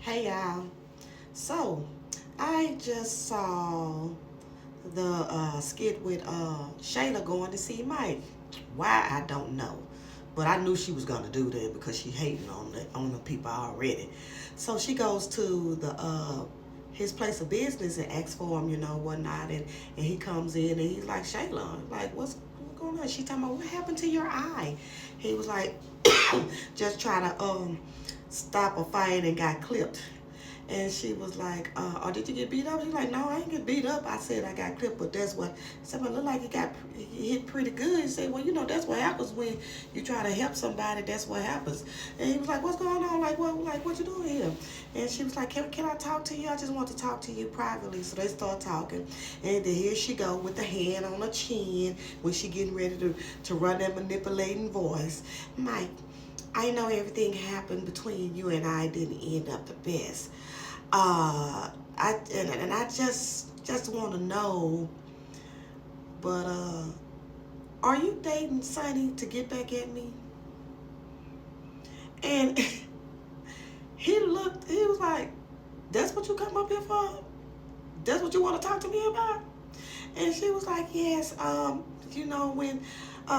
Hey y'all. So I just saw the skit with Shayla going to see Mike. Why I don't know, but I knew she was gonna do that because she hating on the people already. So she goes to the his place of business and asks for him, whatnot, and he comes in and he's like, Shayla, like what's going on? She talking about what happened to your eye. He was like, just trying to stop a fight and got clipped. And she was like, oh, did you get beat up? She's like, no, I ain't get beat up. I said I got clipped, but that's what, somebody looked like he hit pretty good. He said, well, that's what happens when you try to help somebody. That's what happens. And he was like, what's going on? What you doing here? And she was like, can I talk to you? I just want to talk to you privately. So they start talking. And then here she go with the hand on her chin when she getting ready to run that manipulating voice. Mike, I know everything happened between you and I didn't end up the best. I just want to know, but are you dating Sonny to get back at me? And he was like, that's what you come up here for? That's what you want to talk to me about? And she was like, yes, when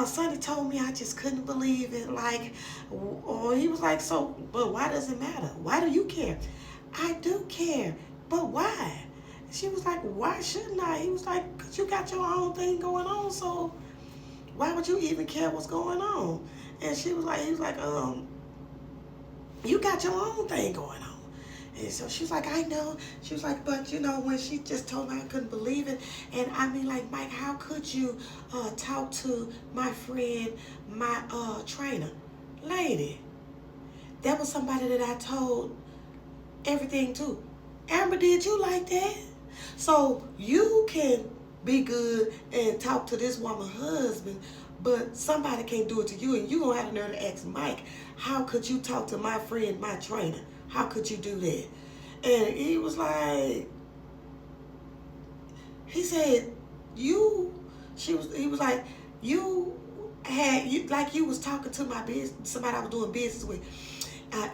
Sonny told me, I just couldn't believe it. Like, or he was like, so, but why does it matter? Why do you care? I do care, but why? She was like, why shouldn't I? He was like, because you got your own thing going on, so why would you even care what's going on? And he was like, you got your own thing going on. And so she was like, I know. She was like, but when she just told me, I couldn't believe it. And I mean, like, Mike, how could you talk to my friend, my trainer? Lady, that was somebody that I told everything to. Amber, did you like that? So you can be good and talk to this woman's husband, but somebody can't do it to you, and you gonna have to nerve to ask Mike, how could you talk to my friend, my trainer? How could you do that? And he was like, he said, he was like, you was talking to my business, somebody I was doing business with.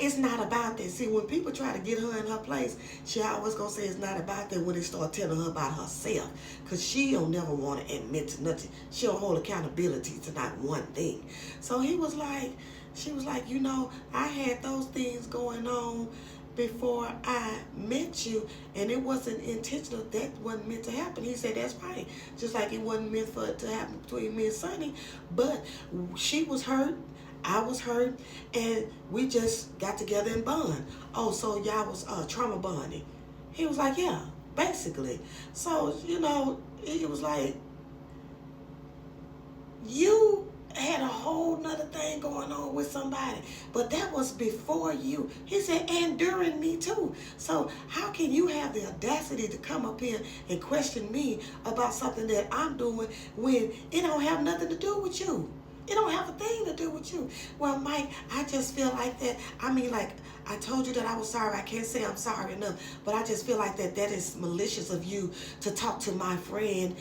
It's not about that. See, when people try to get her in her place, she always gonna say it's not about that when they start telling her about herself. Because she don't never want to admit to nothing. She don't hold accountability to not one thing. So she was like, I had those things going on before I met you, and it wasn't intentional. That wasn't meant to happen. He said, that's right. Just like it wasn't meant for it to happen between me and Sonny. But she was hurt. I was hurt, and we just got together and bond. Oh, so y'all was trauma bonding. He was like, yeah, basically. So, it was like, you had a whole nother thing going on with somebody, but that was before you. He said, and during me too. So how can you have the audacity to come up here and question me about something that I'm doing when it don't have nothing to do with you? It don't have a thing to do with you. Well, Mike, I just feel like that. I mean, like, I told you that I was sorry. I can't say I'm sorry enough. But I just feel like that is malicious of you to talk to my friend,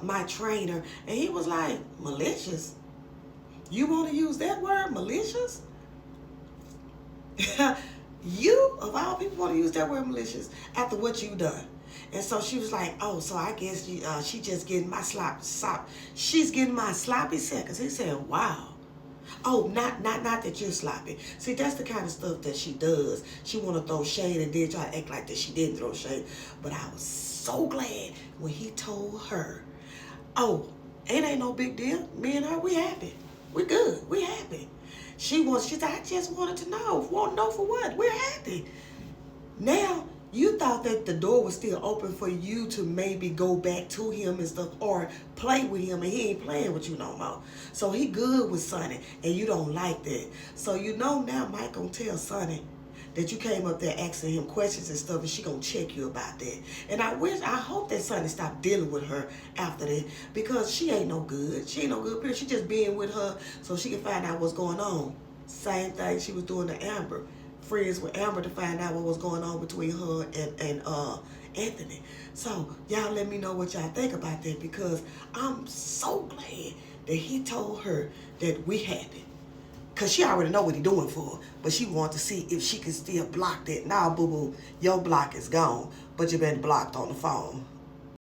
my trainer. And he was like, malicious? You want to use that word, malicious? You, of all people, want to use that word malicious after what you done. And so she was like, oh, so I guess she just getting my she's getting my sloppy seconds. He said, wow. Oh, not that you're sloppy. See, that's the kind of stuff that she does. She want to throw shade and then try to act like that she didn't throw shade. But I was so glad when he told her, oh, it ain't no big deal. Me and her, we happy. We good. We happy. She said, I just wanted to know. Want to know for what? We're happy. Now, you thought that the door was still open for you to maybe go back to him and stuff or play with him, and he ain't playing with you no more. So he good with Sonny, and you don't like that. So now Mike gonna tell Sonny that you came up there asking him questions and stuff, and she gonna check you about that. And I hope that Sonny stop dealing with her after that, because she ain't no good. She ain't no good period. She just being with her so she can find out what's going on. Same thing she was doing to Amber. Friends with Amber to find out what was going on between her and Anthony. So y'all let me know what y'all think about that, because I'm so glad that he told her that we happy. Because she already know what he doing for her. But she wanted to see if she could still block that. Now, boo-boo, your block is gone. But you been blocked on the phone.